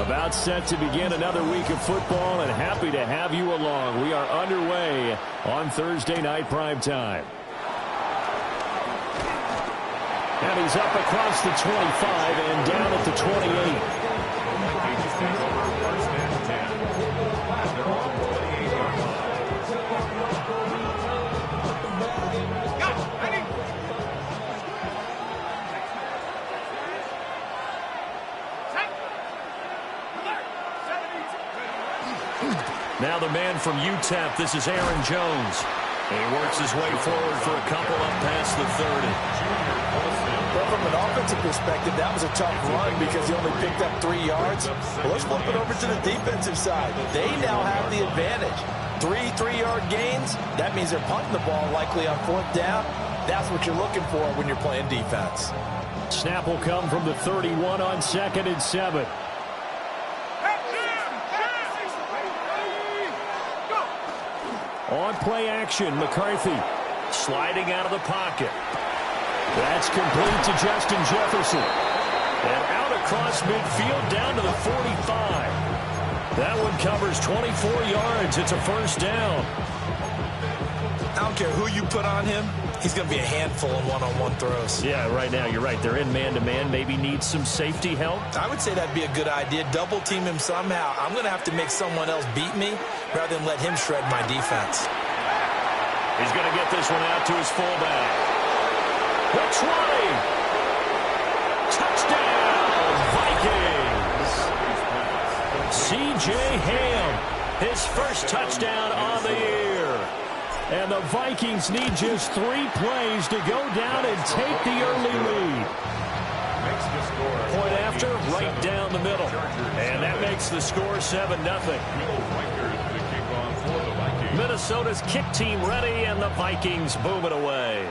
About set to begin another week of football, and happy to have you along. We are underway on Thursday night primetime. And he's up across the 25 and down at the 28. Now the man from UTEP, this is Aaron Jones. And he works his way forward for a couple up past the 30. Well, from an offensive perspective, that was a tough run because he only picked up 3 yards. Well, let's flip it over to the defensive side. They now have the advantage. 3-3-yard gains, that means they're punting the ball likely on 4th down. That's what you're looking for when you're playing defense. Snap will come from the 31 on 2nd and 7. On play action, McCarthy sliding out of the pocket. That's complete to Justin Jefferson. And out across midfield down to the 45. That one covers 24 yards. It's a first down. I don't care who you put on him. He's going to be a handful in one-on-one throws. Yeah, right now, you're right. They're in man-to-man. Maybe needs some safety help. I would say that'd be a good idea. Double team him somehow. I'm going to have to make someone else beat me rather than let him shred my defense. He's going to get this one out to his fullback. Looks right. Touchdown, Vikings. C.J. Ham, his first touchdown on the year. And the Vikings need just 3 plays to go down and take the early lead. Point after, right down the middle. And that makes the score 7-0. Minnesota's kick team ready, and the Vikings boom it away.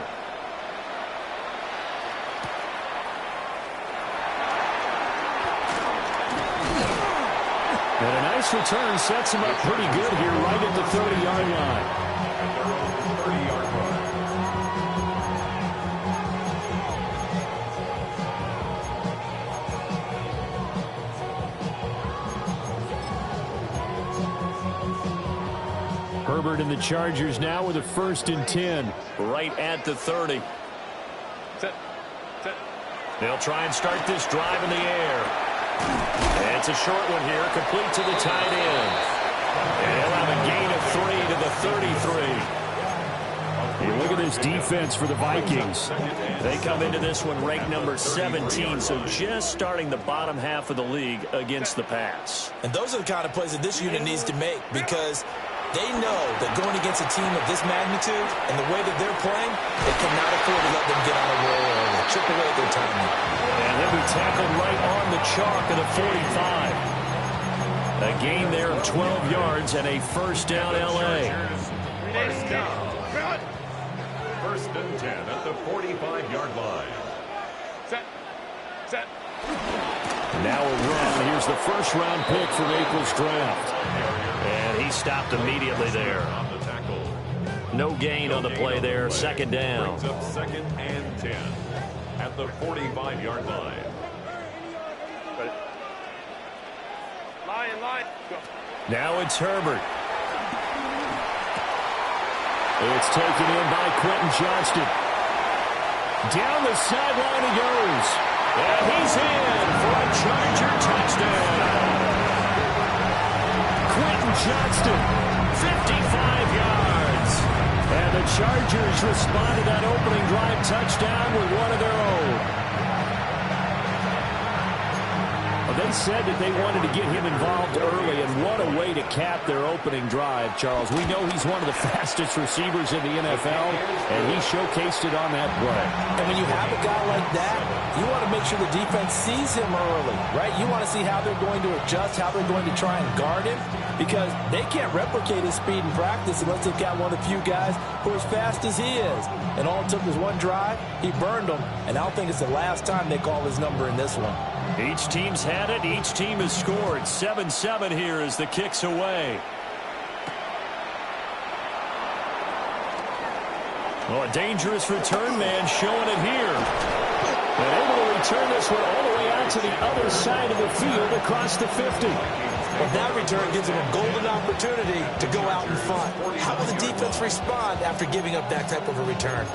And a nice return sets him up pretty good here right at the 30-yard line. Herbert and the Chargers now with a 1st and 10. Right at the 30. Set. They'll try and start this drive in the air. And it's a short one here, complete to the tight end. And he'll have a gain of 3 to the 33. Hey, look at this defense for the Vikings. They come into this one ranked number 17, so just starting the bottom half of the league against the pass. And those are the kind of plays that this unit needs to make because they know that going against a team of this magnitude and the way that they're playing, they cannot afford to let them get on a roll or chip away at their timing. And he'll be tackled right on the chalk at the 45. A gain there of 12 yards and a first down L.A. First down. 1st and 10 at the 45-yard line. Set. Now a run. Here's the first-round pick from April's draft. And he stopped immediately there. No gain on the play there. 2nd down. Brings up 2nd and 10 at the 45-yard line. Line. Now it's Herbert. It's taken in by Quentin Johnston. Down the sideline he goes. And he's in for a Charger touchdown. Quentin Johnston, 55 yards. And the Chargers respond to that opening drive touchdown with one of their own. They said that they wanted to get him involved early, and what a way to cap their opening drive, Charles. We know he's one of the fastest receivers in the NFL, and he showcased it on that play. And when you have a guy like that, you want to make sure the defense sees him early, right? You want to see how they're going to adjust, how they're going to try and guard him, because they can't replicate his speed in practice unless they've got one of the few guys who are as fast as he is. And all it took was one drive. He burned them, and I don't think it's the last time they call his number in this one. Each team's had it. Each team has scored. 7-7 here as the kick's away. Oh, a dangerous return man showing it here. And able to return this one all the way out to the other side of the field across the 50. Well, that return gives them a golden opportunity to go out in front. How will the defense respond after giving up that type of a return?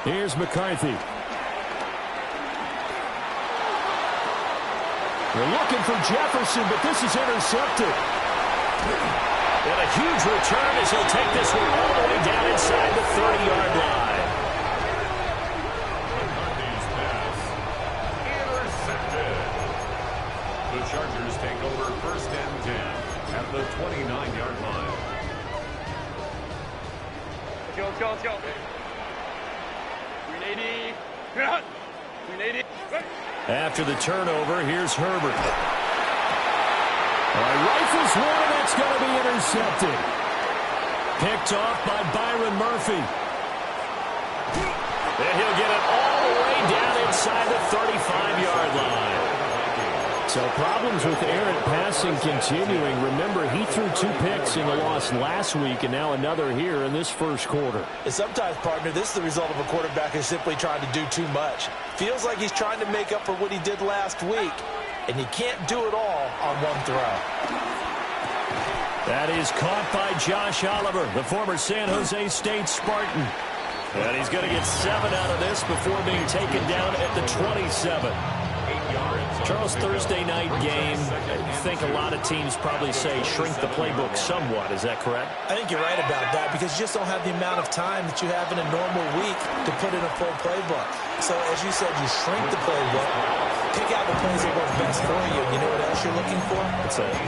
Here's McCarthy. They're looking for Jefferson, but this is intercepted. And a huge return as he'll take this one all the way down inside the 30-yard line. McCarthy's pass intercepted. The Chargers take over 1st and 10 at the 29-yard line. Let's go. 380. 380. After the turnover, here's Herbert. Rifles one, and that's going to be intercepted. Picked off by Byron Murphy. And he'll get it all the way down inside the 35-yard line. So problems with errant passing continuing. Remember, he threw 2 picks in the loss last week, and now another here in this first quarter. And sometimes, partner, this is the result of a quarterback who's simply trying to do too much. Feels like he's trying to make up for what he did last week, and you can't do it all on one throw. That is caught by Josh Oliver, the former San Jose State Spartan. And he's going to get 7 out of this before being taken down at the 27. Charles, Thursday night game, I think a lot of teams probably say shrink the playbook somewhat. Is that correct? I think you're right about that because you just don't have the amount of time that you have in a normal week to put in a full playbook. So, as you said, you shrink the playbook, pick out the plays that work best for you. You know what else you're looking for?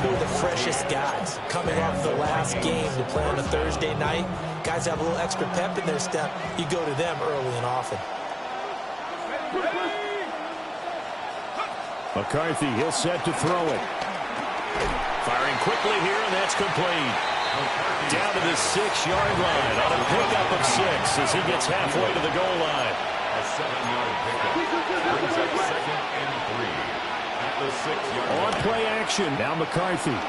Who are the freshest guys coming off the last game to play on a Thursday night? Guys have a little extra pep in their step. You go to them early and often. McCarthy, he'll set to throw it. Firing quickly here, and that's complete. Down to the 6-yard line on a pickup of 6 as he gets halfway to the goal line. A 7-yard pickup brings up 2nd and 3 at the 6-yard line. On play action, now McCarthy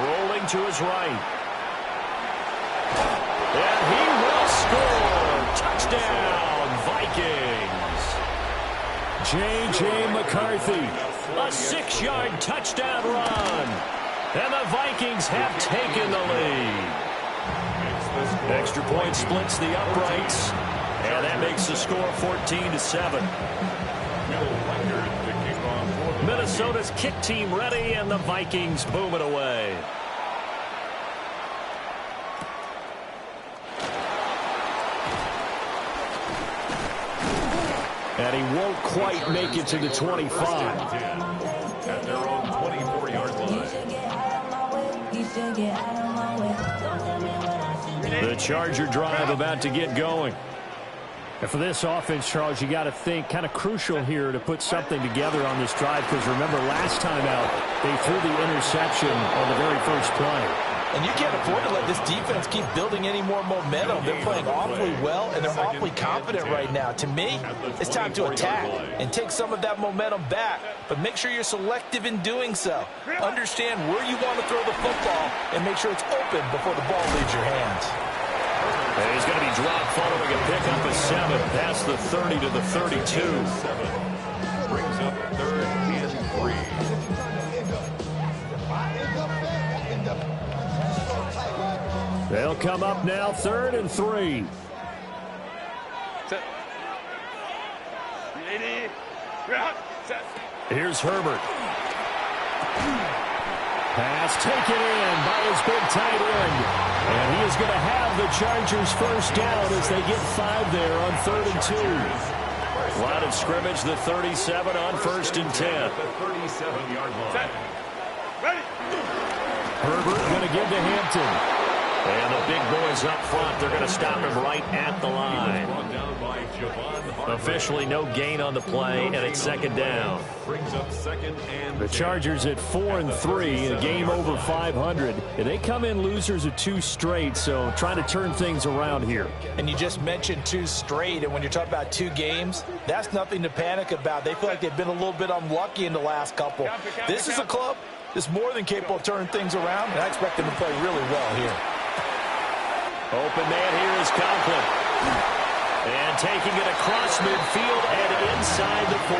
rolling to his right. And he will score. Touchdown, Vikings. J.J. McCarthy, a 6-yard touchdown run. And the Vikings have taken the lead. Extra point splits the uprights. And that makes the score 14-7. Minnesota's kick team ready, and the Vikings boom it away. And he won't quite make it to the 25. At their own 24-yard line. The Charger drive about to get going. And for this offense, Charles, you got to think kind of crucial here to put something together on this drive because remember last time out they threw the interception on the very first play. And you can't afford to let this defense keep building any more momentum. They're playing awfully well, and they're awfully confident right now. To me, it's time to attack and take some of that momentum back. But make sure you're selective in doing so. Understand where you want to throw the football and make sure it's open before the ball leaves your hands. And he's going to be dropped following a pickup of 7 past the 30 to the 32. Brings up 3rd and 3. They'll come up now 3rd and 3. Set. 380. Set. Here's Herbert. Pass taken in by his big tight end. And he is going to have the Chargers first down as they get 5 there on 3rd and 2. Line of scrimmage, the 37 on 1st and 10. The 37-yard line. Set. Ready. Herbert going to give to Hampton. And the big boys up front, they're going to stop him right at the line. Officially no gain on the play, and it's second down. The Chargers at 4-3, a game over 500. And they come in losers of 2 straight, so trying to turn things around here. And you just mentioned 2 straight, and when you're talking about 2 games, that's nothing to panic about. They feel like they've been a little bit unlucky in the last couple. This is a club that's more than capable of turning things around, and I expect them to play really well here. Open man here is Conklin. And taking it across midfield and inside the 45.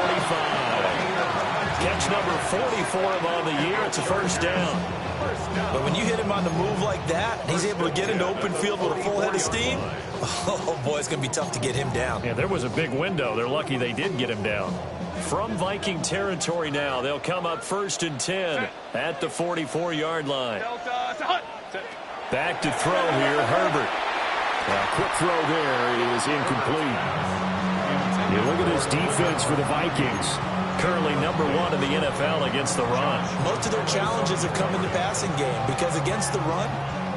Catch number 44 on the year. It's a first down. But when you hit him on the move like that, and he's able to get into open field with a full head of steam, oh boy, it's going to be tough to get him down. Yeah, there was a big window. They're lucky they did get him down. From Viking territory now, they'll come up 1st and 10 at the 44-yard line. Back to throw here, Herbert. Quick throw there is incomplete. You look at this defense for the Vikings. Currently number 1 in the NFL against the run. Most of their challenges have come in the passing game because against the run,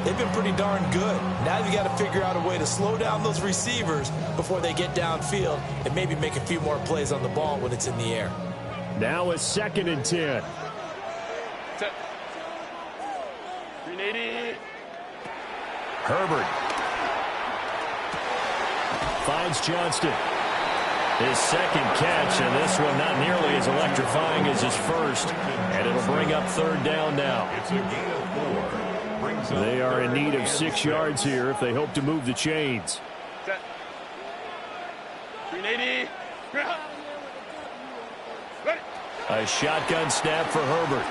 they've been pretty darn good. Now you got to figure out a way to slow down those receivers before they get downfield and maybe make a few more plays on the ball when it's in the air. Now a 2nd and 10. 380. Herbert finds Johnston. His 2nd catch, and this one not nearly as electrifying as his first. And it'll bring up 3rd down now. It's a gain of 4. They are in need of 6 yards here if they hope to move the chains. 380. Ready. A shotgun snap for Herbert.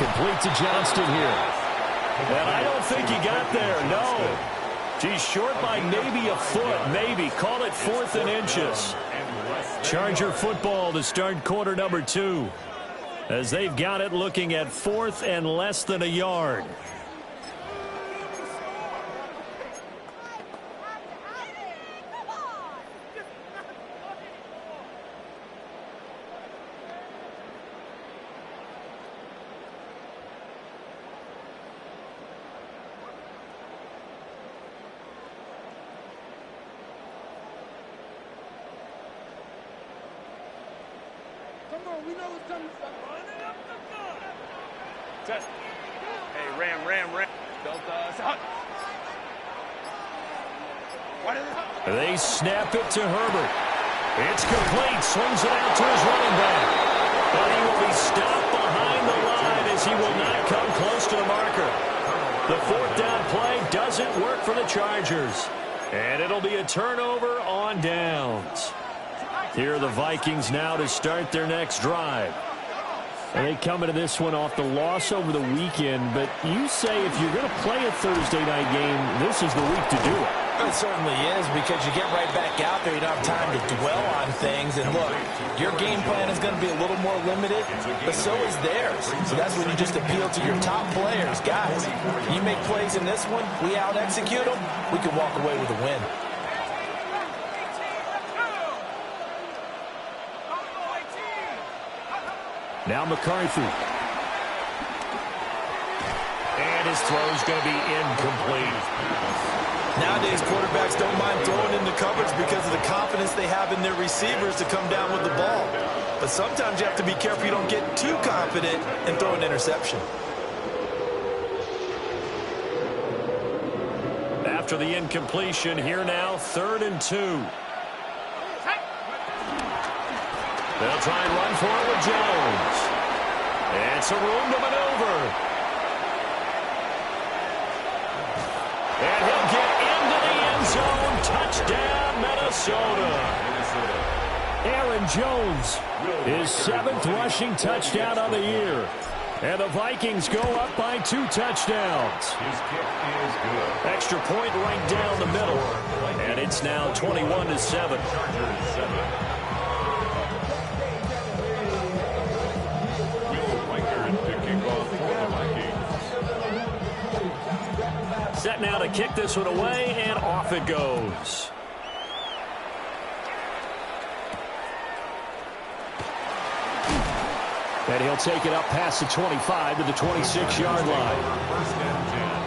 Complete to Johnston here. And I don't think he got there, no. He's short by maybe a foot, maybe. Call it 4th and inches. Charger football to start quarter number 2. As they've got it looking at 4th and less than a yard. We know it's coming from running up the gun. Set. Hey, ram. Delta. They snap it to Herbert. It's complete. Swings it out to his running back. But he will be stopped behind the line as he will not come close to the marker. The 4th down play doesn't work for the Chargers. And it'll be a turnover on downs. Here are the Vikings now to start their next drive. And they come into this one off the loss over the weekend, but you say if you're going to play a Thursday night game, this is the week to do it. It certainly is, because you get right back out there. You don't have time to dwell on things. And look, your game plan is going to be a little more limited, but so is theirs. So that's when you just appeal to your top players. Guys, you make plays in this one, we out-execute them, we can walk away with a win. Now McCarthy. And his throw's going to be incomplete. Nowadays, quarterbacks don't mind throwing into coverage because of the confidence they have in their receivers to come down with the ball. But sometimes you have to be careful you don't get too confident and throw an interception. After the incompletion, here now, 3rd and 2. They'll try and run for it with Jones. It's a room to maneuver. And he'll get into the end zone. Touchdown, Minnesota. Aaron Jones, his 7th rushing touchdown on the year. And the Vikings go up by 2 touchdowns. His kick is good. Extra point right down the middle. And it's now 21-7. Set now to kick this one away, and off it goes. And he'll take it up past the 25 to the 26-yard line. 1st and 10.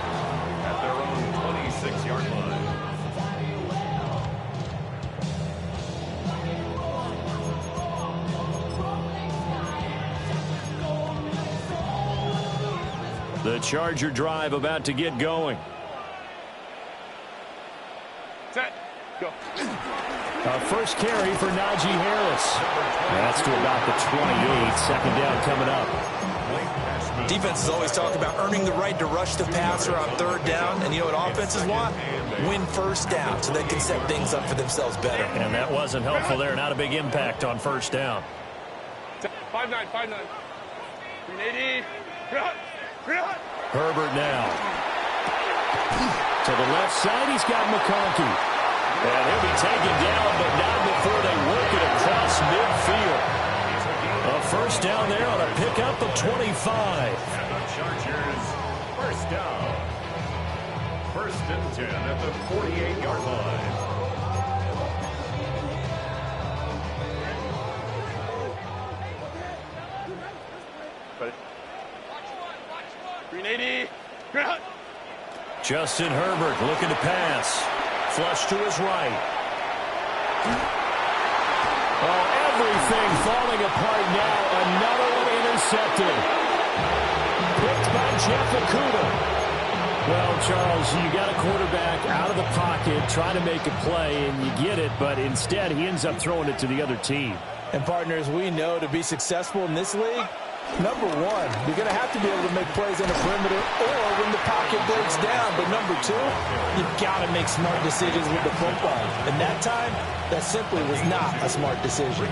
The Charger drive about to get going. Set. Go. First carry for Najee Harris. That's to about the 28. Second down coming up. Defenses always talk about earning the right to rush the passer on third down. And you know what offenses want? Win first down so they can set things up for themselves better. And that wasn't helpful there. Not a big impact on first down. 5-9, 5-9. 380. Herbert now. To the left side, he's got McConkey. And he'll be taken down, but not before they work it across midfield. A first down there on a pickup of 25. And the Chargers, first down. First and 10 at the 48-yard line. Justin Herbert looking to pass. Flush to his right. Oh, everything falling apart now. Another one intercepted. Picked by Jeff Okudah. Well, Charles, you got a quarterback out of the pocket trying to make a play, and you get it, but instead he ends up throwing it to the other team. And partners, we know to be successful in this league, number one, you're going to have to be able to make plays on the perimeter or when the pocket breaks down. But number two, you've got to make smart decisions with the football. And that time, that simply was not a smart decision.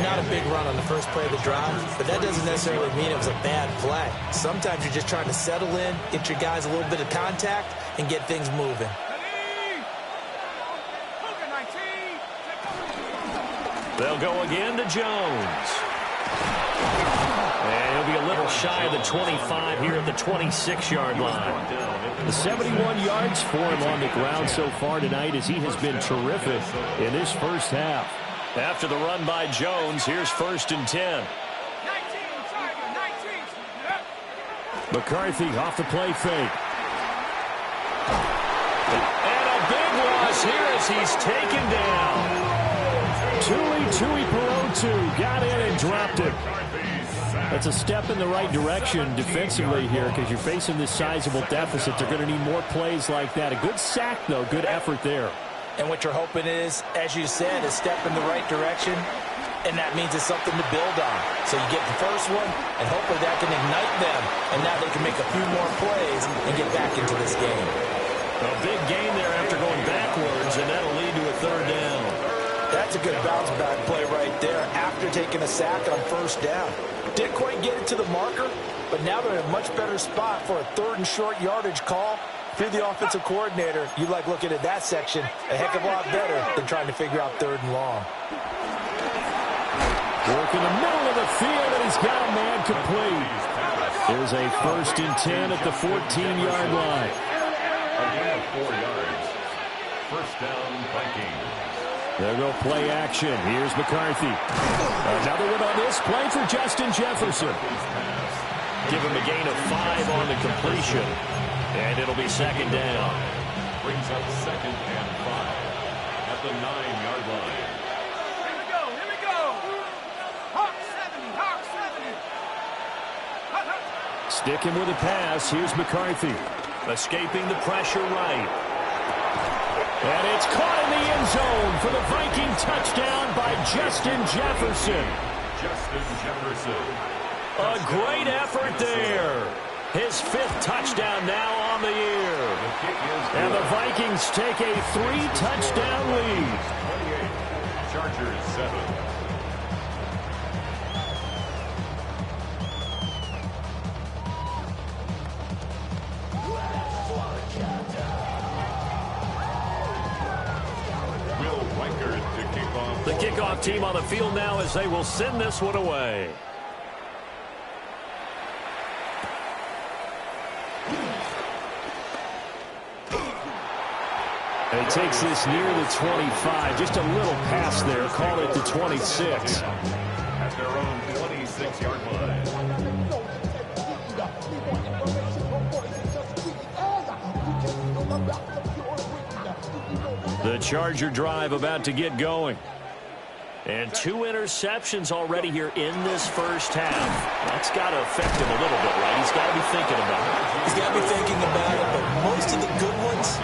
Not a big run on the first play of the drive, but that doesn't necessarily mean it was a bad play. Sometimes you're just trying to settle in, get your guys a little bit of contact, and get things moving. They'll go again to Jones. And he'll be a little shy of the 25 here at the 26-yard line. The 71 yards for him on the ground so far tonight as he has been terrific in this first half. After the run by Jones, here's first and 10. McCarthy off the play fake. And a big loss here as he's taken down. Tui Perotu got in and dropped it. That's a step in the right direction defensively here because you're facing this sizable deficit. They're going to need more plays like that. A good sack, though. Good effort there. And what you're hoping is, as you said, a step in the right direction, and that means it's something to build on. So you get the first one, and hopefully that can ignite them, and now they can make a few more plays and get back into this game. A big gain there after going backwards, and that'll lead to a third down. That's a good bounce-back play right there after taking a sack on first down. Didn't quite get it to the marker, but now they're in a much better spot for a third and short yardage call. If you're the offensive coordinator, you like looking at that section a heck of a lot better than trying to figure out third and long. Work in the middle of the field, and he's got a man complete. There's a first and 10 at the 14-yard line. A gain of 4 yards. First down, Vikings. They'll go play action. Here's McCarthy. Another one on this play for Justin Jefferson. Give him a gain of 5 on the completion. And it'll be second down. Brings up second and 5 at the 9-yard line. Here we go. Here we go. Hawk 70. Hawk 70. Sticking with a pass. Here's McCarthy. Escaping the pressure right. And it's caught in the end zone for the Viking touchdown by Justin Jefferson. Justin Jefferson. A great effort there. His 5th touchdown now on the year. And the Vikings take a 3-touchdown lead. 28. Chargers 7. The kickoff team on the field now as they will send this one away. He takes this near the 25. Just a little pass there. Call it the 26. At their own 26-yard line. The Charger drive about to get going. And 2 interceptions already here in this first half. That's got to affect him a little bit, right? He's got to be thinking about it. He's got to be thinking about it, but most of the good ones,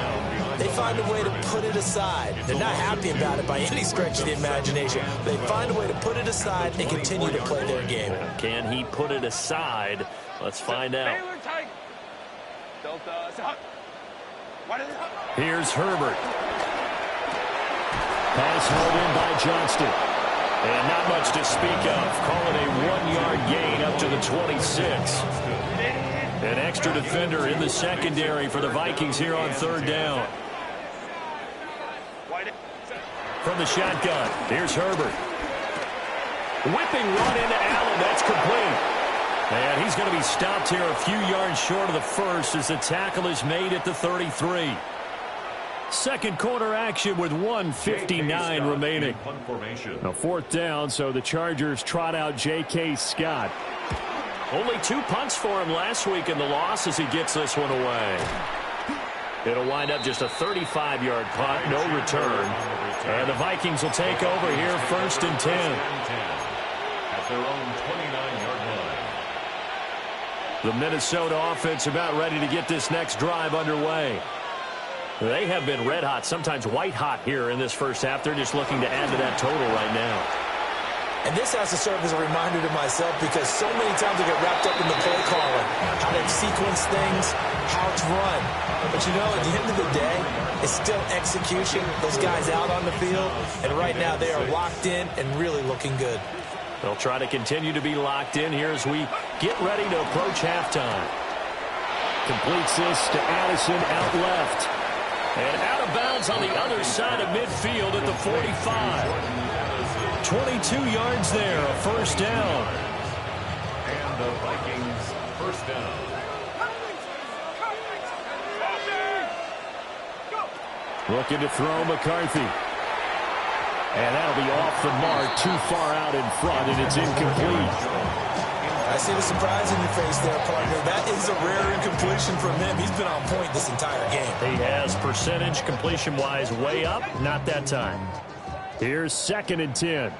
they find a way to put it aside. They're not happy about it by any stretch of the imagination. They find a way to put it aside and continue to play their game. Can he put it aside? Let's find out. Here's Herbert. Pass hauled in by Johnston. And not much to speak of. Call it a 1-yard gain up to the 26. An extra defender in the secondary for the Vikings here on 3rd down. From the shotgun, here's Herbert. Whipping run into Allen. That's complete. And he's going to be stopped here a few yards short of the first as the tackle is made at the 33. Second quarter action with 1:59 remaining. Now 4th down, so the Chargers trot out J.K. Scott. Only 2 punts for him last week in the loss as he gets this one away. It'll wind up just a 35-yard punt, no return. And the Vikings will take over here 1st and 10. At their own 29-yard line. The Minnesota offense about ready to get this next drive underway. They have been red hot, sometimes white hot here in this first half. They're just looking to add to that total right now. And this has to serve as a reminder to myself because so many times I get wrapped up in the play calling, how to sequence things, how to run. But you know, at the end of the day, it's still execution. Those guys out on the field, and right now they are locked in and really looking good. They'll try to continue to be locked in here as we get ready to approach halftime. Completes this to Addison out left. And out of bounds on the other side of midfield at the 45. 22 yards there, a 1st down. And the Vikings 1st down. Looking to throw McCarthy. And that'll be off the mark, too far out in front, and it's incomplete. I see the surprise in your face there, partner. That is a rare incompletion from him. He's been on point this entire game. He has percentage completion-wise way up, not that time. Here's 2nd and 10.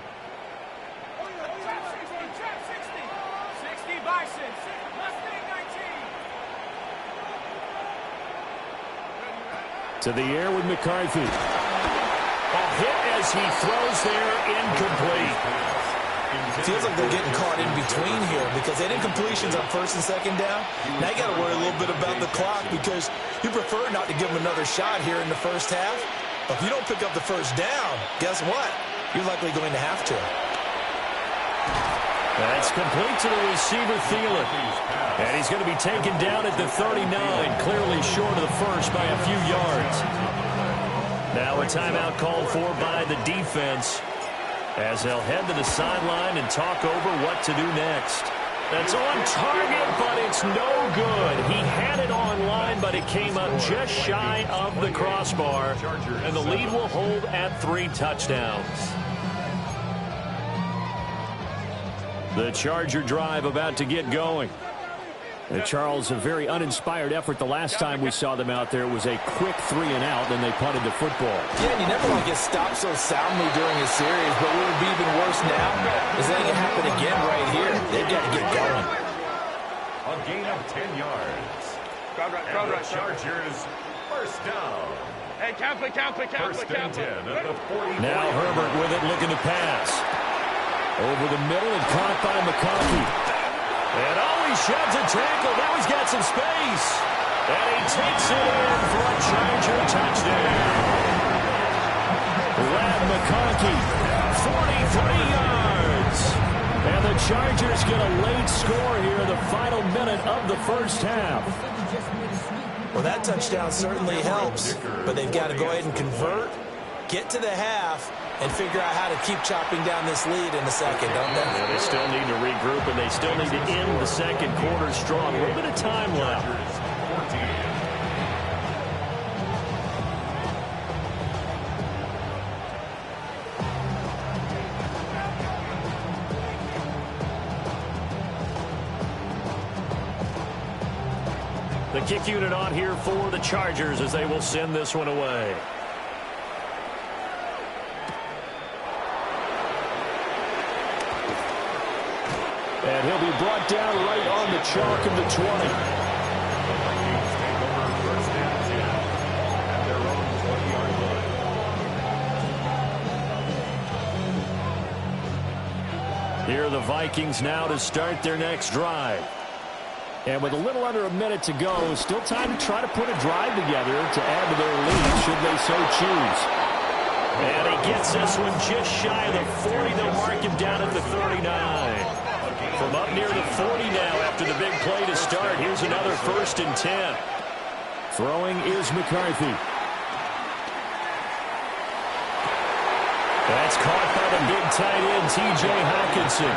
To the air with McCarthy. A hit as he throws there, incomplete. It feels like they're getting caught in between here because they did completions on 1st and 2nd down. Now you got to worry a little bit about the clock because you prefer not to give them another shot here in the first half. But if you don't pick up the 1st down, guess what? You're likely going to have to. That's complete to the receiver, Thielen. And he's going to be taken down at the 39, clearly short of the first by a few yards. Now a timeout called for by the defense, as they'll head to the sideline and talk over what to do next. That's on target, but it's no good. He had it on line, but it came up just shy of the crossbar. And the lead will hold at 3 touchdowns. The Charger drive about to get going. And Charles, a very uninspired effort. The last time we saw them out there was a quick 3-and-out, then they punted the football. Yeah, and you never want to get stopped so soundly during a series, but what would be even worse now is letting it happen again right here. They've got to get going. A gain of 10 yards. And the Chargers 1st down. Hey, count it. 1st and 10 at the 40. Now Herbert with it, looking to pass. Over the middle and caught by McConkey. And he sheds a tackle. Now he's got some space. And he takes it in for a Charger touchdown. Lad McConkey, 43 yards. And the Chargers get a late score here, the final minute of the first half. Well, that touchdown certainly helps, but they've got to go ahead and convert, get to the half, and figure out how to keep chopping down this lead in the second, don't they? Yeah, they still need to regroup, and they still need to end the second quarter strong. A little bit of time left. The kick unit on here for the Chargers as they will send this one away. And he'll be brought down right on the chalk of the 20. Vikings take over first and 10 at their own 20-yard line. Here are the Vikings now to start their next drive. And with a little under a minute to go, still time to try to put a drive together to add to their lead should they so choose. And he gets this one just shy of the 40. They'll mark him down at the 39. From up near the 40 now after the big play to start. Here's another 1st and 10. Throwing is McCarthy. That's caught by the big tight end, T.J. Hockenson.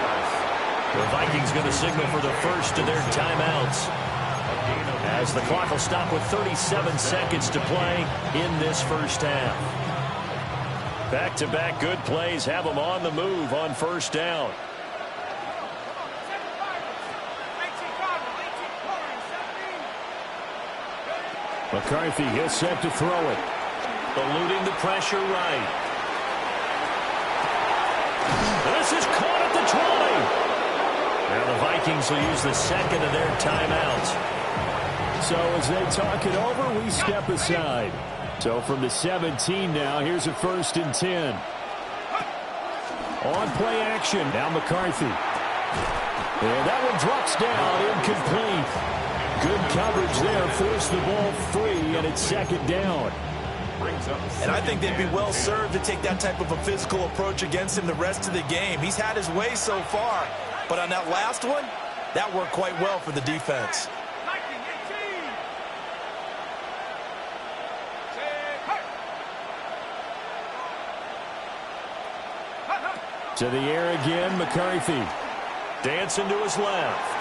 The Vikings going to signal for the first of their timeouts, as the clock will stop with 37 seconds to play in this first half. Back-to-back good plays have them on the move on first down. McCarthy, he'll set to throw it. Eluding the pressure right. This is caught at the 20. Now the Vikings will use the second of their timeouts. So as they talk it over, we step aside. So from the 17 now, here's a 1st and 10. On play action, now McCarthy. And that one drops down, incomplete. Good coverage there, forced the ball free, and it's 2nd down. And I think they'd be well served to take that type of a physical approach against him the rest of the game. He's had his way so far, but on that last one, that worked quite well for the defense. To the air again, McCarthy. Dancing to his left.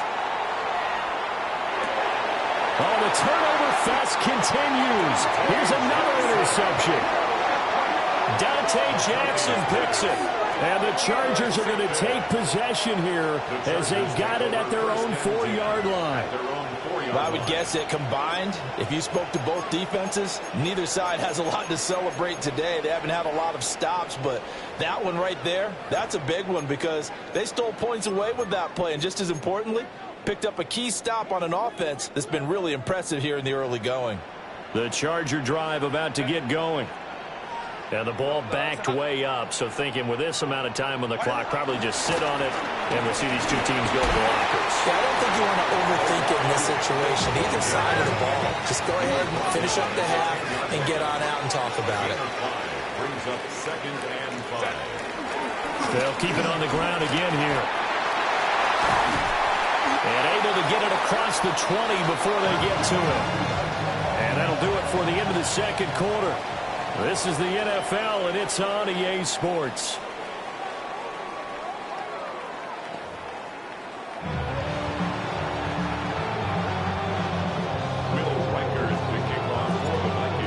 Oh, the turnover fest continues. Here's another interception. Dante Jackson picks it. And the Chargers are going to take possession here as they've got it at their own 4-yard line. Well, I would guess that combined, if you spoke to both defenses, neither side has a lot to celebrate today. They haven't had a lot of stops, but that one right there, that's a big one because they stole points away with that play. And just as importantly, picked up a key stop on an offense that's been really impressive here in the early going. The Charger drive about to get going. And the ball backed way up, so thinking with this amount of time on the clock, probably just sit on it, and we'll see these two teams go to the lockers. Yeah, I don't think you want to overthink it in this situation. Either side of the ball, just go ahead and finish up the half and get on out and talk about it. Brings up 2nd and 5. They'll keep it on the ground again here. And able to get it across the 20 before they get to it. And that'll do it for the end of the 2nd quarter. This is the NFL, and it's on EA Sports.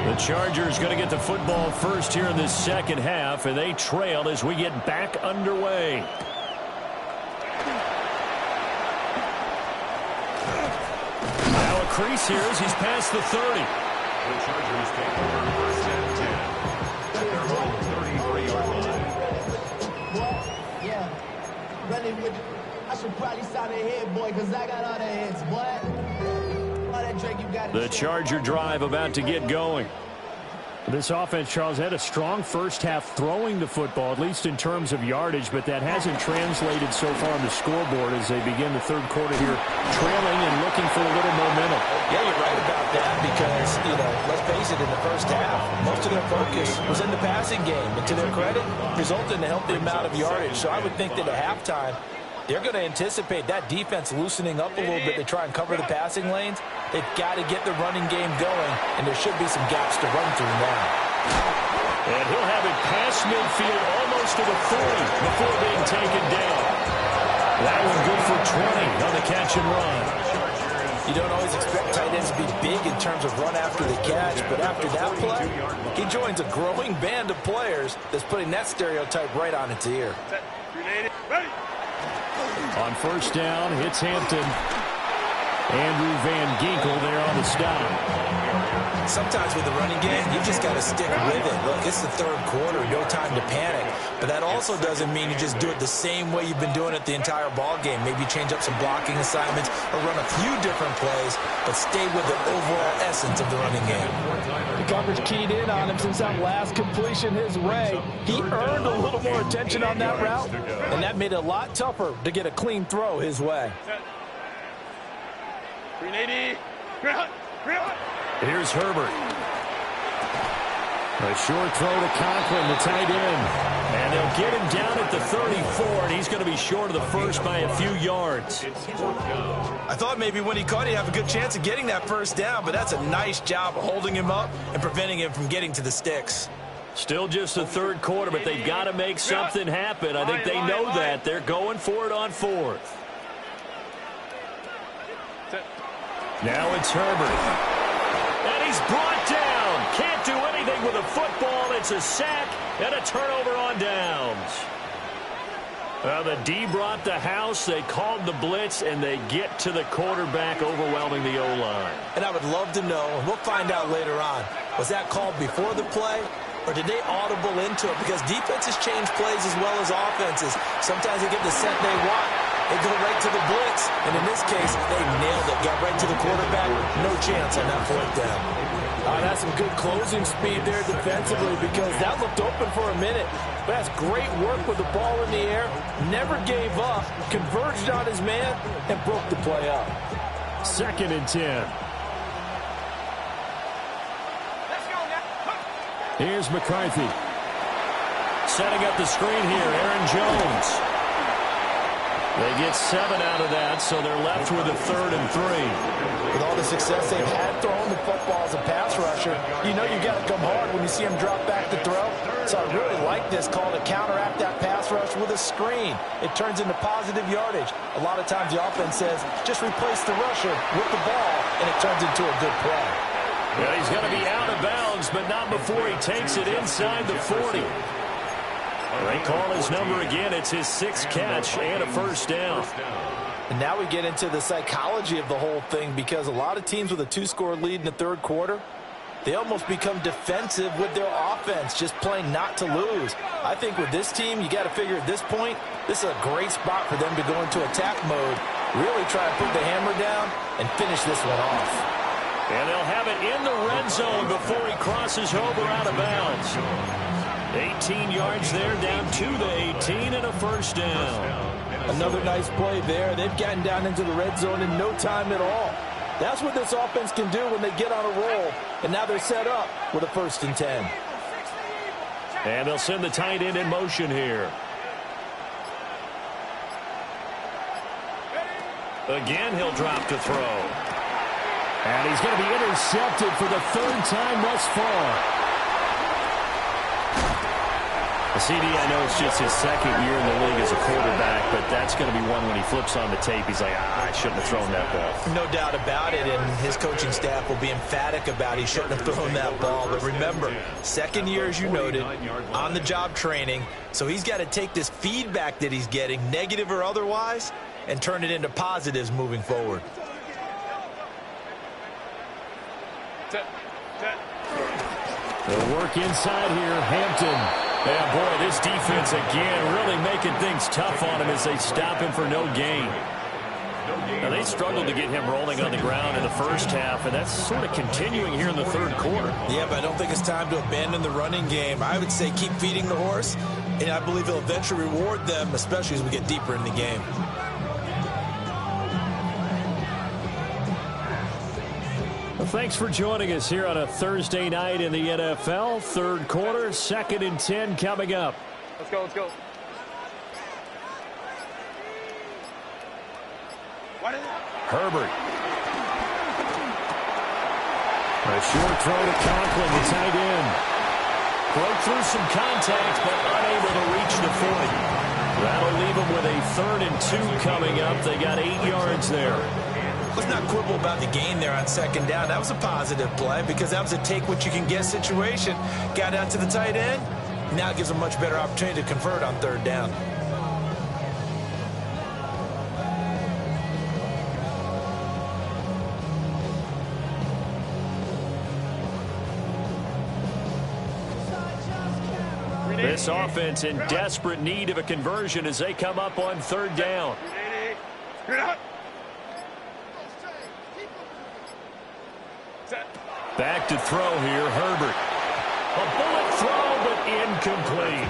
The Chargers going to get the football first here in this 2nd half, and they trail as we get back underway. Now a crease here as he's past the 30. The Chargers take over 1st and 10 at their own 33-yard line. Yeah, running with. I should probably sign a head, boy, because I got all the hits, boy. All that drink you got. The Charger drive about to get going. This offense, Charles, had a strong first half throwing the football, at least in terms of yardage, but that hasn't translated so far on the scoreboard as they begin the 3rd quarter here, trailing and looking for a little momentum. Yeah, you're right about that because, let's face it, in the first half, most of their focus was in the passing game. And to their credit, resulted in a healthy amount of yardage. So I would think that at halftime, they're going to anticipate that defense loosening up a little bit to try and cover the passing lanes. They've got to get the running game going, and there should be some gaps to run through now. And he'll have it past midfield almost to the 40 before being taken down. That one good for 20 on the catch and run. You don't always expect tight ends to be big in terms of run after the catch, but after that play, he joins a growing band of players that's putting that stereotype right on its ear. On first down, it's Hampton. Andrew Van Ginkel there on the stop. Sometimes with the running game, you just got to stick with it. Look, it's the third quarter, no time to panic. But that also doesn't mean you just do it the same way you've been doing it the entire ball game. Maybe change up some blocking assignments or run a few different plays, but stay with the overall essence of the running game. The coverage keyed in on him since that last completion his way. He earned a little more attention on that route, and that made it a lot tougher to get a clean throw his way. 380. Here's Herbert. A short throw to Conklin, the tight end. And they'll get him down at the 34, and he's going to be short of the first by a few yards. I thought maybe when he caught it, he'd have a good chance of getting that first down, but that's a nice job of holding him up and preventing him from getting to the sticks. Still just the third quarter, but they've got to make something happen. I think they know that. They're going for it on fourth. Now it's Herbert. And he's brought down. Can't do anything with a football. It's a sack and a turnover on downs. The D brought the house. They called the blitz, and they get to the quarterback, overwhelming the O-line. And I would love to know, and we'll find out later on, was that called before the play, or did they audible into it? Because defenses change plays as well as offenses. Sometimes they get the set they want. They go right to the blitz, and in this case, they nailed it. Got right to the quarterback. No chance on that fourth down. That's some good closing speed there defensively, because that looked open for a minute. But that's great work with the ball in the air. Never gave up, converged on his man, and broke the play up. 2nd and 10. Here's McCarthy. Setting up the screen here, Aaron Jones. They get 7 out of that, so they're left with a 3rd and 3. With all the success they've had throwing the football as a pass rusher, you know you got to come hard when you see him drop back to throw. So I really like this call to counteract that pass rush with a screen. It turns into positive yardage. A lot of times the offense says, just replace the rusher with the ball, and it turns into a good play. Yeah, he's going to be out of bounds, but not before he takes it inside the 40. They call his number again. It's his 6th catch and a first down. And now we get into the psychology of the whole thing, because a lot of teams with a 2-score lead in the third quarter, they almost become defensive with their offense, just playing not to lose. I think with this team, you got to figure at this point, this is a great spot for them to go into attack mode, really try to put the hammer down and finish this one off. And they'll have it in the red zone before he crosses over out of bounds. 18 yards there, down to the 18, and a first down. Another nice play there. They've gotten down into the red zone in no time at all. That's what this offense can do when they get on a roll. And now they're set up with a 1st and 10. And they'll send the tight end in motion here. Again, he'll drop to throw. And he's going to be intercepted for the 3rd time thus far. The CD, I know it's just his 2nd year in the league as a quarterback, but that's going to be one when he flips on the tape, he's like, I shouldn't have thrown that ball. No doubt about it, and his coaching staff will be emphatic about he shouldn't have thrown that ball. But remember, 2nd year, as you noted, on-the-job training, so he's got to take this feedback that he's getting, negative or otherwise, and turn it into positives moving forward. They'll work inside here, Hampton. Yeah, boy, this defense again really making things tough on him as they stop him for no gain. Now, they struggled to get him rolling on the ground in the first half, and that's sort of continuing here in the third quarter. Yeah, but I don't think it's time to abandon the running game. I would say keep feeding the horse, and I believe he'll eventually reward them, especially as we get deeper in the game. Well, thanks for joining us here on a Thursday night in the NFL. Third quarter, 2nd and 10 coming up. Let's go, let's go. Herbert. A short throw to Conklin, the tight end. Broke through some contact, but unable to reach the 40. That'll leave them with a 3rd and 2 coming up. They got 8 yards there. Let's not quibble about the gain there on 2nd down. That was a positive play because that was a take-what-you-can-get situation. Got out to the tight end. Now it gives a much better opportunity to convert on 3rd down. This offense in desperate need of a conversion as they come up on third down. Back to throw here, Herbert. A bullet throw, but incomplete.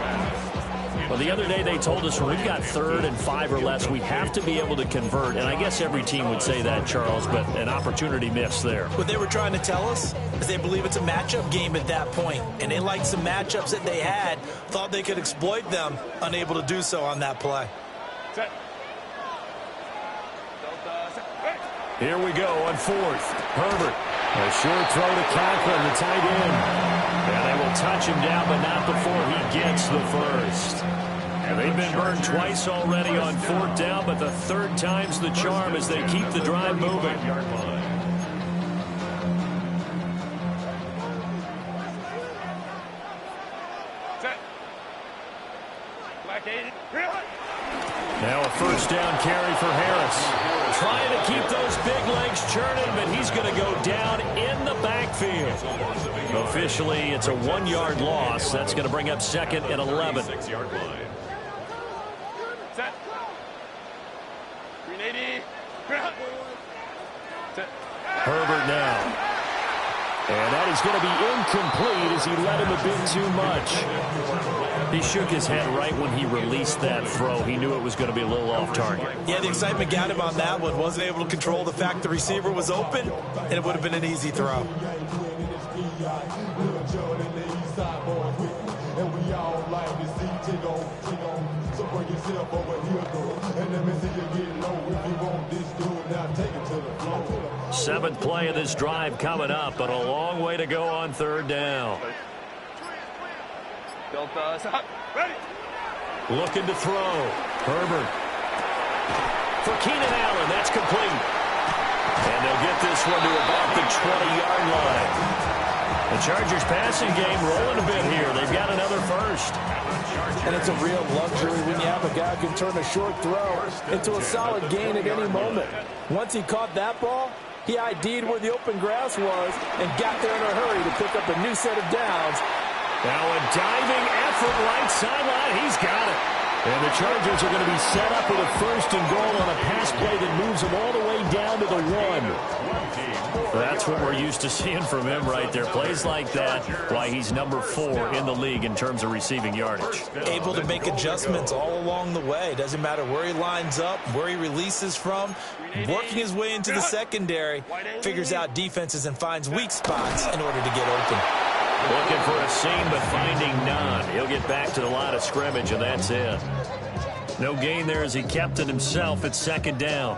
Well, the other day they told us when we've got 3rd and 5 or less, we have to be able to convert. And I guess every team would say that, Charles, but an opportunity missed there. What they were trying to tell us is they believe it's a matchup game at that point. And they liked some matchups that they had, thought they could exploit them, unable to do so on that play. Here we go on 4th. Herbert. A short throw to Conklin, the tight end. And they will touch him down, but not before he gets the first. And they've been burned twice already on 4th down, but the 3rd time's the charm as they keep the drive moving. Now a 1st down carry for Harris. Trying to keep those big legs churning, but he's going to go down in the backfield. Officially, it's a 1-yard loss. That's going to bring up 2nd and 11. Herbert now. And that is going to be incomplete as he let him a bit too much. He shook his head right when he released that throw. He knew it was going to be a little off target. Yeah, the excitement got him on that one. Wasn't able to control the fact the receiver was open, and it would have been an easy throw. Seventh play of this drive coming up, but a long way to go on 3rd down. Looking to throw. Herbert. For Keenan Allen, that's complete. And they'll get this one to about the 20-yard line. The Chargers passing game rolling a bit here. They've got another first. And it's a real luxury when you have a guy who can turn a short throw into a solid gain at any moment. Once he caught that ball, he ID'd where the open grass was and got there in a hurry to pick up a new set of downs. Now a diving effort right sideline. He's got it. And the Chargers are going to be set up with a 1st and goal on a pass play that moves them all the way down to the 1. That's what we're used to seeing from him right there. Plays like that, why he's number 4 in the league in terms of receiving yardage. Able to make adjustments all along the way. Doesn't matter where he lines up, where he releases from. Working his way into the secondary, figures out defenses and finds weak spots in order to get open. Looking for a seam, but finding none. He'll get back to the line of scrimmage, and that's it. No gain there as he kept it himself at 2nd down.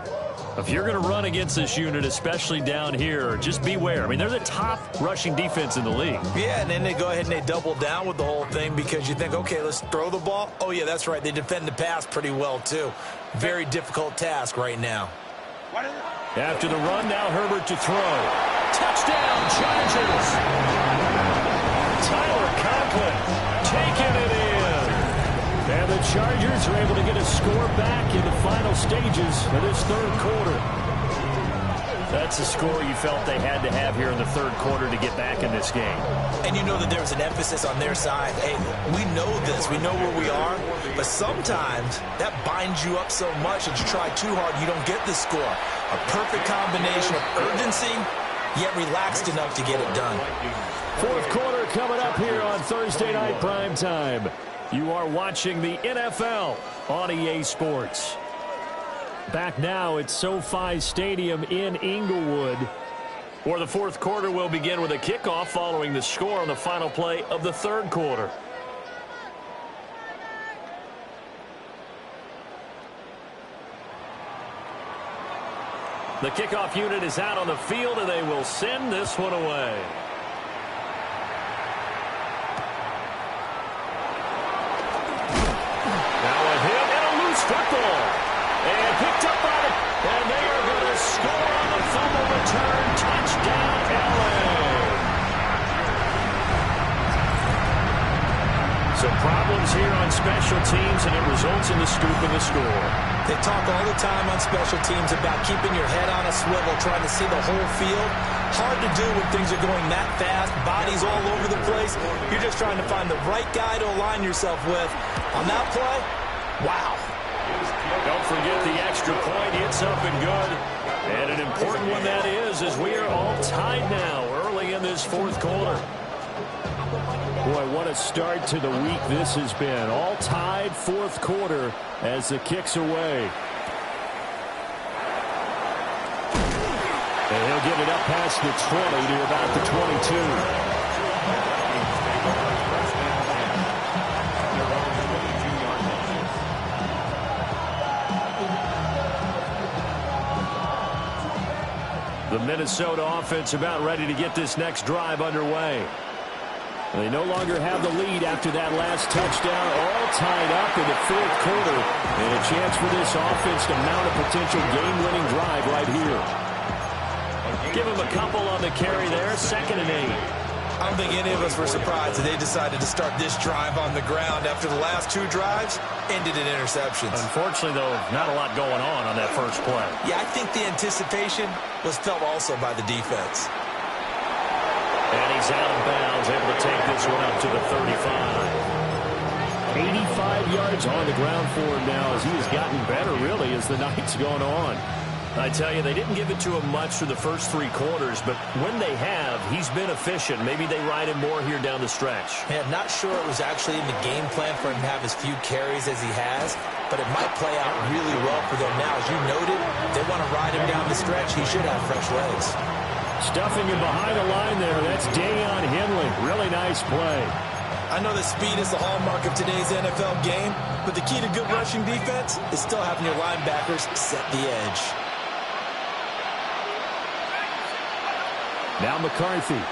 If you're going to run against this unit, especially down here, just beware. I mean, they're the top rushing defense in the league. Yeah, and then they go ahead and they double down with the whole thing because you think, okay, let's throw the ball. Oh, yeah, that's right. They defend the pass pretty well, too. Very difficult task right now. After the run, now Herbert to throw. Touchdown, Chargers! Tyler Conklin taking it in. And the Chargers are able to get a score back in the final stages of this 3rd quarter. That's a score you felt they had to have here in the 3rd quarter to get back in this game. And you know that there's an emphasis on their side. Hey, we know this. We know where we are. But sometimes that binds you up so much that you try too hard, you don't get the score. A perfect combination of urgency, yet relaxed enough to get it done. 4th quarter coming up here on Thursday Night Primetime. You are watching the NFL on EA Sports. Back now at SoFi Stadium in Inglewood, where the 4th quarter will begin with a kickoff following the score on the final play of the 3rd quarter. The kickoff unit is out on the field, and they will send this one away. Now a hit and a loose football. And picked up by it. And they are going to score on the fumble return. Touchdown, LA. So So problems here on special teams, and it results in the scoop and the score. They talk all the time on special teams about keeping your head on a swivel, trying to see the whole field. Hard to do when things are going that fast, bodies all over the place. You're just trying to find the right guy to align yourself with. On that play, wow. Don't forget the extra point. It's up and good. And an important one that is, as we are all tied now early in this fourth quarter. Boy, what a start to the week this has been. All tied fourth quarter as the kick's away. And he'll get it up past the 20 to about the 22. The Minnesota offense about ready to get this next drive underway. They no longer have the lead after that last touchdown, all tied up in the fourth quarter, and a chance for this offense to mount a potential game-winning drive right here. Give him a couple on the carry there, 2nd and 8. I don't think any of us were surprised that they decided to start this drive on the ground after the last 2 drives ended in interceptions. Unfortunately, though, not a lot going on that first play. Yeah, I think the anticipation was felt also by the defense. And he's out of bounds, able to take this one up to the 35. 85 yards on the ground for him now as he has gotten better, really, as the night's gone on. I tell you, they didn't give it to him much for the first 3 quarters, but when they have, he's been efficient. Maybe they ride him more here down the stretch. Yeah, not sure it was actually in the game plan for him to have as few carries as he has, but it might play out really well for them now. As you noted, they want to ride him down the stretch. He should have fresh legs. Stuffing him behind the line there. That's Deion Henley. Really nice play. I know that speed is the hallmark of today's NFL game, but the key to good rushing defense is still having your linebackers set the edge. Now McCarthy.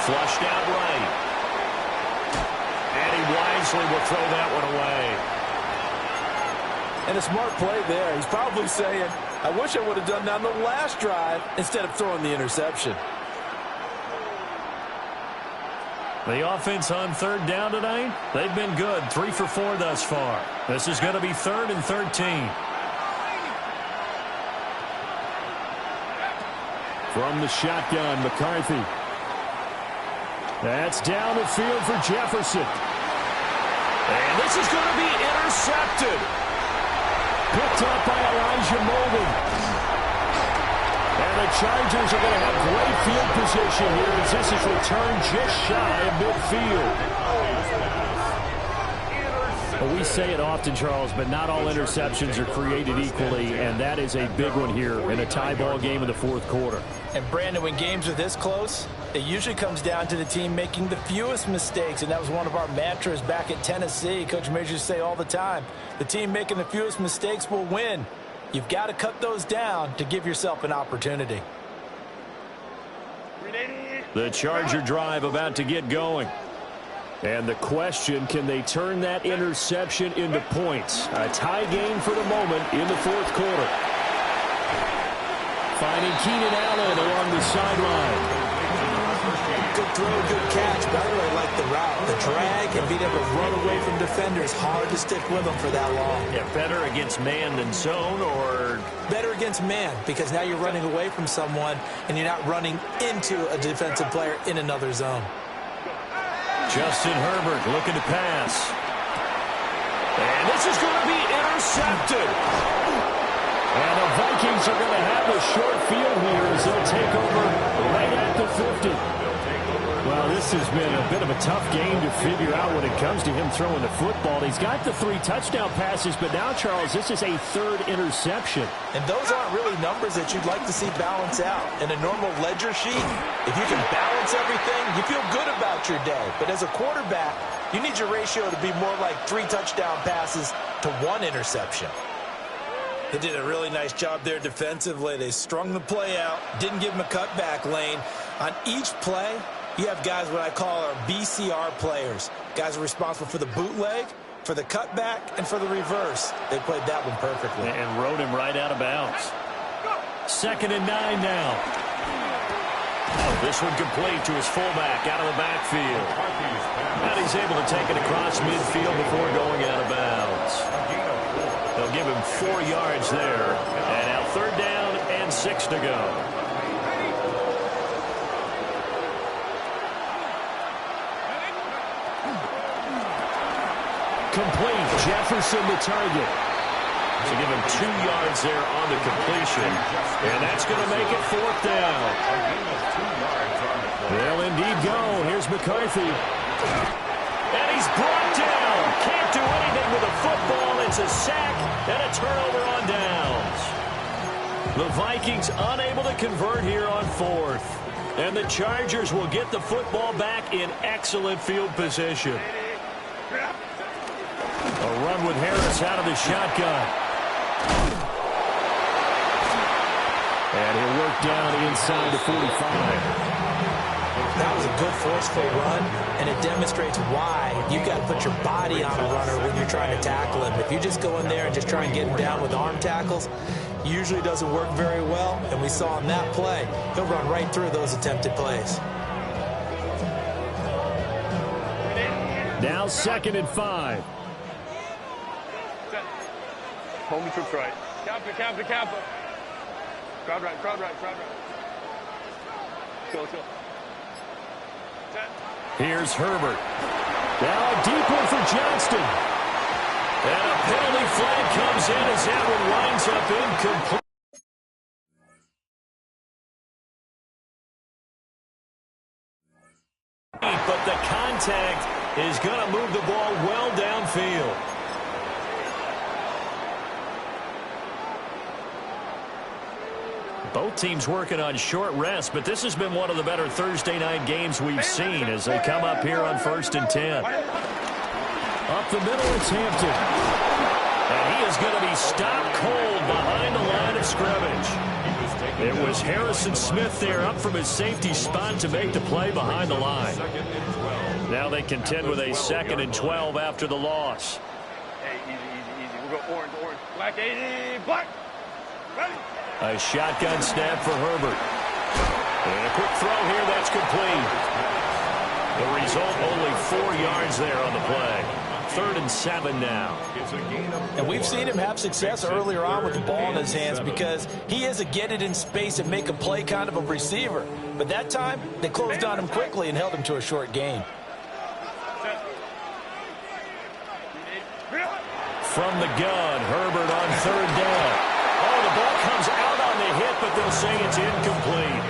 Flushed out right. And he wisely will throw that one away. And a smart play there. He's probably saying, I wish I would have done that on the last drive instead of throwing the interception. The offense on 3rd down tonight, they've been good. 3 for 4 thus far. This is going to be 3rd and 13. From the shotgun, McCarthy. That's down the field for Jefferson. And this is going to be intercepted. Picked up by Elijah Molden. And the Chargers are going to have great field position here as this is returned just shy of midfield. Well, we say it often, Charles, but not all interceptions are created equally, and that is a big one here in a tie ball game in the fourth quarter. And, Brandon, when games are this close, it usually comes down to the team making the fewest mistakes, and that was one of our mantras back at Tennessee. Coach Majors used to say all the time, the team making the fewest mistakes will win. You've got to cut those down to give yourself an opportunity. The Charger drive about to get going. And the question, can they turn that interception into points? A tie game for the moment in the fourth quarter. Finding Keenan Allen along the sideline. Good throw, good catch. But I really like the route. The drag and being able to run away from defenders. Hard to stick with them for that long. Yeah, better against man than zone, or? Better against man, because now you're running away from someone and you're not running into a defensive player in another zone. Justin Herbert looking to pass. And this is going to be intercepted. And the Vikings are going to have a short field here as they'll take over right at the 50. Well, this has been a bit of a tough game to figure out when it comes to him throwing the football. He's got the 3 touchdown passes, but now, Charles, this is a 3rd interception. And those aren't really numbers that you'd like to see balance out. In a normal ledger sheet, if you can balance everything, you feel good about your day. But as a quarterback, you need your ratio to be more like 3 touchdown passes to 1 interception. They did a really nice job there defensively. They strung the play out, didn't give him a cutback lane. On each play, you have guys what I call our BCR players. Guys are responsible for the bootleg, for the cutback, and for the reverse. They played that one perfectly. And rode him right out of bounds. 2nd and 9 now. This one complete to his fullback out of the backfield. And he's able to take it across midfield before going out of bounds. They'll give him 4 yards there. And now 3rd down and 6 to go. Complete. Jefferson the target. So give him 2 yards there on the completion. And that's going to make it 4th down. They'll indeed go. Here's McCarthy. And he's brought down. Can't do anything with a football. It's a sack and a turnover on downs. The Vikings unable to convert here on 4th. And the Chargers will get the football back in excellent field position. A run with Harris out of the shotgun. And he'll work down inside the 45. That was a good forceful run, and it demonstrates why you've got to put your body on a runner when you're trying to tackle him. If you just go in there and just try and get him down with arm tackles, usually doesn't work very well, and we saw in that play, he'll run right through those attempted plays. Now 2nd and 5. Hold me trips right. Kappa. Crowd right. Go. Here's Herbert. Now a deep one for Johnston. And a penalty flag comes in as that one winds up incomplete. But the contact is going to move the ball well downfield. Both teams working on short rest, but this has been one of the better Thursday night games we've seen as they come up here on 1st and 10. Up the middle, it's Hampton. And he is going to be stopped cold behind the line of scrimmage. It was Harrison Smith there up from his safety spot to make the play behind the line. Now they contend with a 2nd and 12 after the loss. Hey, easy. We'll go orange. Black, 80, black. Ready. A shotgun snap for Herbert. And a quick throw here, that's complete. The result, only 4 yards there on the play. 3rd and 7 now. And we've seen him have success earlier on with the ball in his hands because he is a get it in space and make a play kind of a receiver. But that time, they closed on him quickly and held him to a short gain. From the gun, Herbert on 3rd down. Oh, the ball comes out on the hit, but they'll say it's incomplete.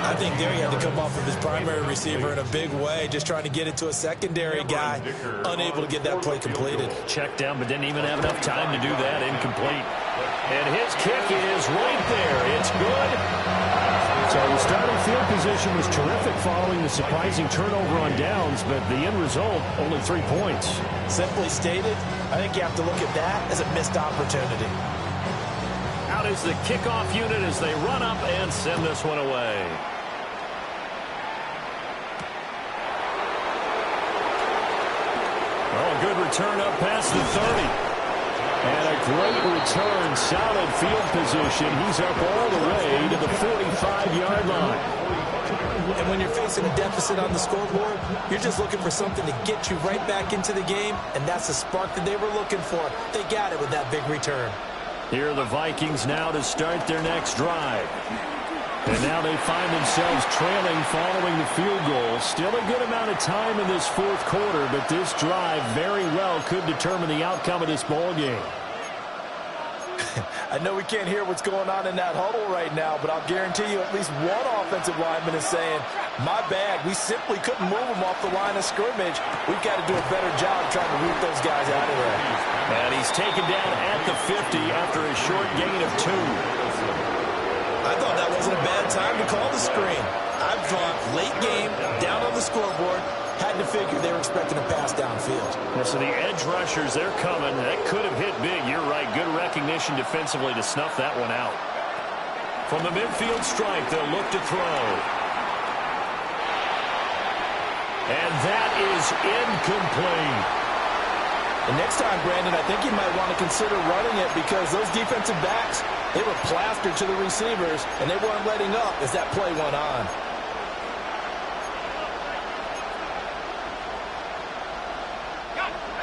I think there he had to come off of his primary receiver in a big way, just trying to get it to a secondary guy, unable to get that play completed. Checked down, but didn't even have enough time to do that. Incomplete. And his kick is right there. It's good. So the starting field position was terrific following the surprising turnover on downs, but the end result, only 3 points. Simply stated, I think you have to look at that as a missed opportunity. Out is the kickoff unit as they run up and send this one away. Well, a good return up past the 30. And a great return, solid field position. He's up all the way to the 45-yard line. And when you're facing a deficit on the scoreboard, you're just looking for something to get you right back into the game, and that's the spark that they were looking for. They got it with that big return. Here are the Vikings now to start their next drive. And now they find themselves trailing following the field goal. Still a good amount of time in this 4th quarter, but this drive very well could determine the outcome of this ball game. I know we can't hear what's going on in that huddle right now, but I'll guarantee you at least one offensive lineman is saying, my bad, we simply couldn't move them off the line of scrimmage. We've got to do a better job trying to root those guys out of there. And he's taken down at the 50 after a short gain of 2. I thought that wasn't a bad time to call the screen. I thought late game, down on the scoreboard, had to figure they were expecting a pass downfield. Yeah, so the edge rushers, they're coming. That could have hit big. You're right. Good recognition defensively to snuff that one out. From the midfield stripe, they'll look to throw. And that is incomplete. And next time, Brandon, I think you might want to consider running it because those defensive backs, they were plastered to the receivers, and they weren't letting up as that play went on.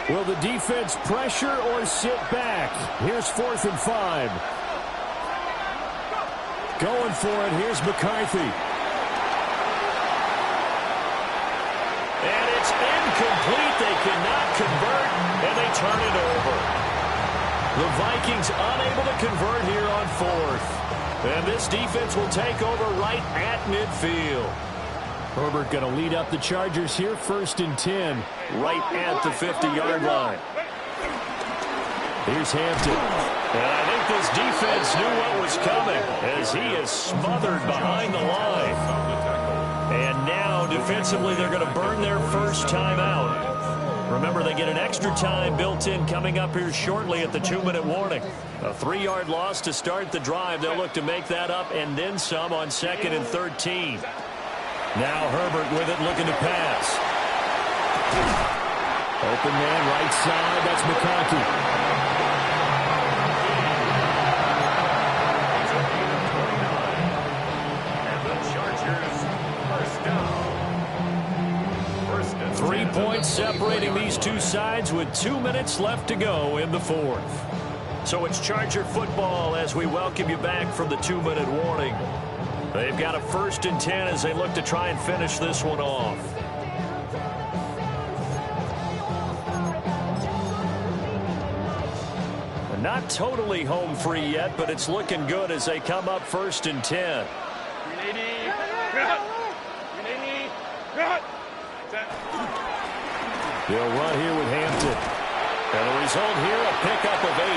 Will the defense pressure or sit back? Here's 4th and 5. Going for it. Here's McCarthy. And it's incomplete. They cannot convert, and they turn it over. The Vikings unable to convert here on 4th. And this defense will take over right at midfield. Herbert going to lead up the Chargers here, 1st and 10, right at the 50-yard line. Here's Hampton. And I think this defense knew what was coming as he is smothered behind the line. And now, defensively, they're going to burn their first time out. Remember, they get an extra time built in coming up here shortly at the 2-minute warning. A 3-yard loss to start the drive. They'll look to make that up and then some on 2nd and 13. Now Herbert with it, looking to pass. Open man, right side. That's McCarthy. And the Chargers, 3 points separating these two sides with 2 minutes left to go in the 4th. So it's Charger football as we welcome you back from the 2-minute warning. They've got a 1st and 10 as they look to try and finish this one off. Not totally home free yet, but it's looking good as they come up 1st and 10. They'll run here with Hampton. And the result here, a pickup of 8.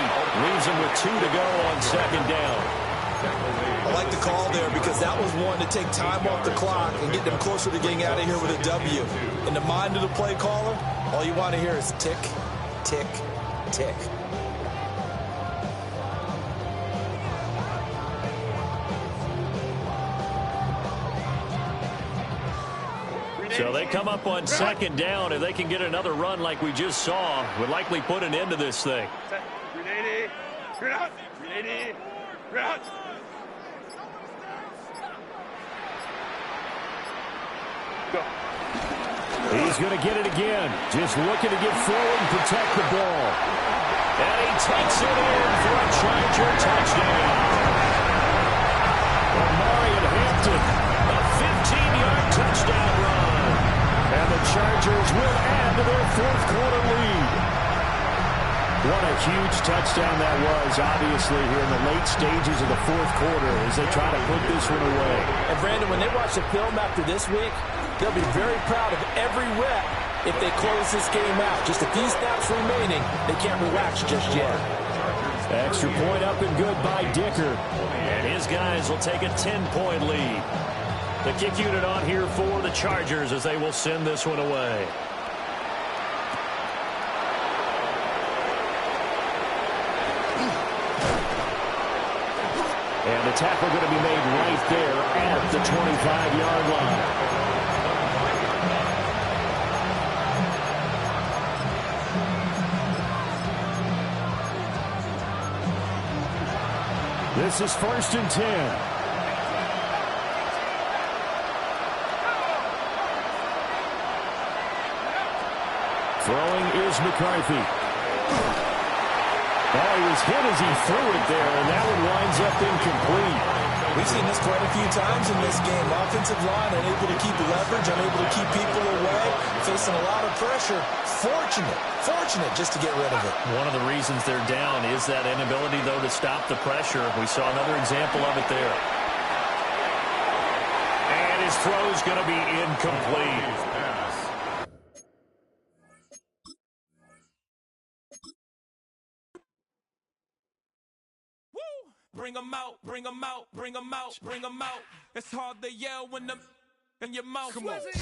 Leaves them with 2 to go on 2nd down. I like the call there because that was one to take time off the clock and get them closer to getting out of here with a W. In the mind of the play caller, all you want to hear is tick, tick, tick. So they come up on 2nd down. If they can get another run like we just saw, would likely put an end to this thing. He's going to get it again. Just looking to get forward and protect the ball. And he takes it in for a Charger touchdown. Marion Hampton, a 15-yard touchdown run. And the Chargers will add to their 4th quarter lead. What a huge touchdown that was, obviously, here in the late stages of the 4th quarter as they try to put this one away. And, Brandon, when they watch the film after this week, they'll be very proud of every rep if they close this game out. Just a few snaps remaining. They can't relax just yet. Extra point up and good by Dicker. And his guys will take a 10-point lead. The kick unit on here for the Chargers as they will send this one away. And the tackle going to be made right there at the 25-yard line. This is 1st and 10. Throwing is McCarthy. Oh, he was hit as he threw it there, and that one winds up incomplete. We've seen this quite a few times in this game. Offensive line unable to keep leverage, unable to keep people away, facing a lot of pressure. Fortunate just to get rid of it. One of the reasons they're down is that inability, though, to stop the pressure. We saw another example of it there. And his throw's going to be incomplete. Bring 'em out, bring 'em out, bring 'em out, bring 'em out. It's hard to yell when them in your mouth.